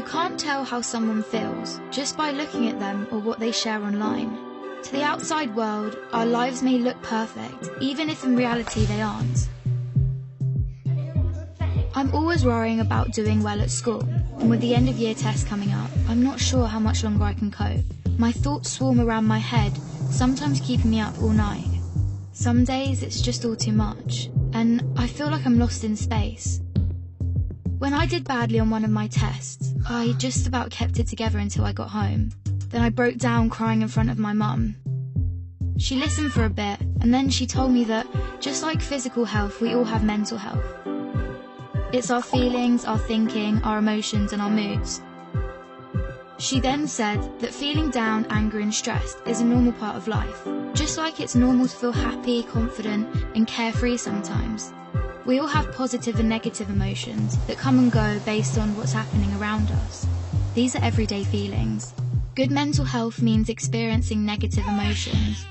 can't tell how someone feels just by looking at them or what they share online. To the outside world, our lives may look perfect, even if in reality they aren't. I'm always worrying about doing well at school, and with the end of year test coming up, I'm not sure how much longer I can cope. My thoughts swarm around my head, sometimes keeping me up all night. Some days it's just all too much, and I feel like I'm lost in space. When I did badly on one of my tests, I just about kept it together until I got home. Then I broke down crying in front of my mum. She listened for a bit, and then she told me that, just like physical health, we all have mental health. It's our feelings, our thinking, our emotions, and our moods. She then said that feeling down, angry, and stressed is a normal part of life, just like it's normal to feel happy, confident, and carefree sometimes. We all have positive and negative emotions that come and go based on what's happening around us. These are everyday feelings. Good mental health means experiencing negative emotions.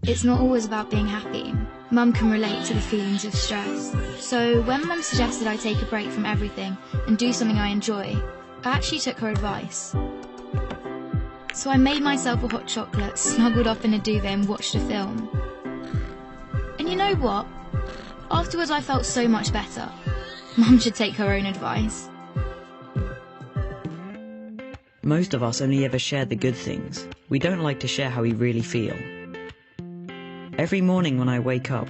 It's not always about being happy. Mum can relate to the feelings of stress. So when Mum suggested I take a break from everything and do something I enjoy, I actually took her advice. So I made myself a hot chocolate, snuggled up in a duvet and watched a film. And you know what? Afterwards I felt so much better. Mum should take her own advice. Most of us only ever share the good things. We don't like to share how we really feel. Every morning when I wake up,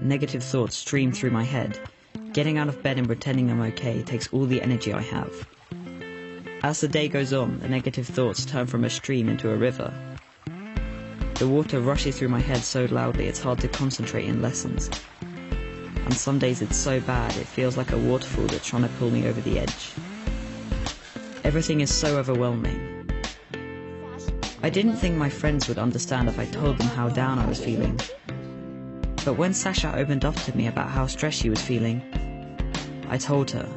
negative thoughts stream through my head. Getting out of bed and pretending I'm okay takes all the energy I have. As the day goes on, the negative thoughts turn from a stream into a river. The water rushes through my head so loudly it's hard to concentrate in lessons. And some days it's so bad it feels like a waterfall that's trying to pull me over the edge. Everything is so overwhelming. I didn't think my friends would understand if I told them how down I was feeling. But when Sasha opened up to me about how stressed she was feeling, I told her.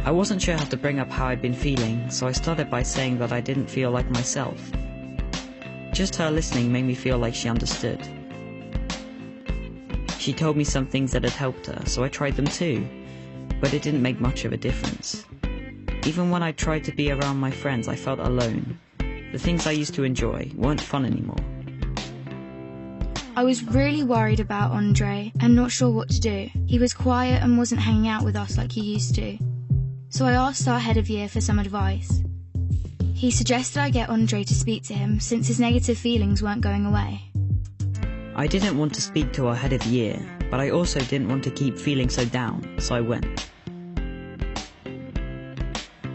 I wasn't sure how to bring up how I'd been feeling, so I started by saying that I didn't feel like myself. Just her listening made me feel like she understood. She told me some things that had helped her, so I tried them too, but it didn't make much of a difference. Even when I tried to be around my friends, I felt alone. The things I used to enjoy weren't fun anymore. I was really worried about Andre and not sure what to do. He was quiet and wasn't hanging out with us like he used to. So I asked our head of year for some advice. He suggested I get Andre to speak to him since his negative feelings weren't going away. I didn't want to speak to our head of year, but I also didn't want to keep feeling so down, so I went.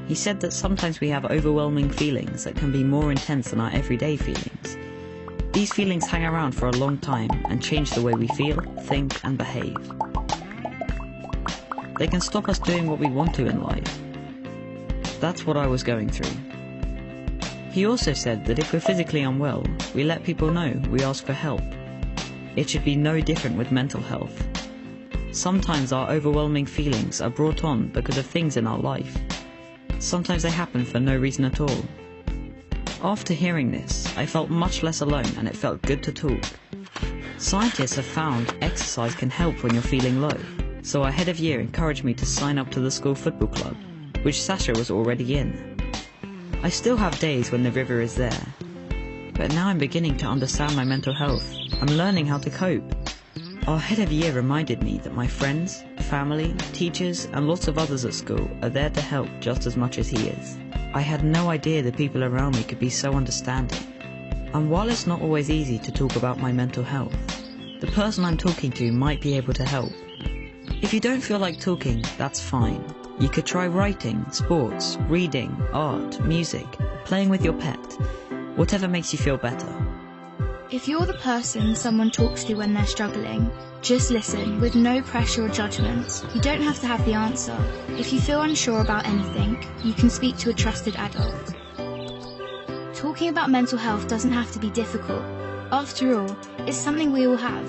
He said that sometimes we have overwhelming feelings that can be more intense than our everyday feelings. These feelings hang around for a long time and change the way we feel, think, and behave. They can stop us doing what we want to in life. That's what I was going through. He also said that if we're physically unwell, we let people know, we ask for help. It should be no different with mental health. Sometimes our overwhelming feelings are brought on because of things in our life. Sometimes they happen for no reason at all. After hearing this, I felt much less alone and it felt good to talk. Scientists have found exercise can help when you're feeling low, so our head of year encouraged me to sign up to the school football club, which Sasha was already in. I still have days when the river is there, but now I'm beginning to understand my mental health. I'm learning how to cope. Our head of year reminded me that my friends, family, teachers, and lots of others at school are there to help just as much as he is. I had no idea the people around me could be so understanding. And while it's not always easy to talk about my mental health, the person I'm talking to might be able to help. If you don't feel like talking, that's fine. You could try writing, sports, reading, art, music, playing with your pet, whatever makes you feel better. If you're the person someone talks to when they're struggling, just listen with no pressure or judgment. You don't have to have the answer. If you feel unsure about anything, you can speak to a trusted adult. Talking about mental health doesn't have to be difficult. After all, it's something we all have.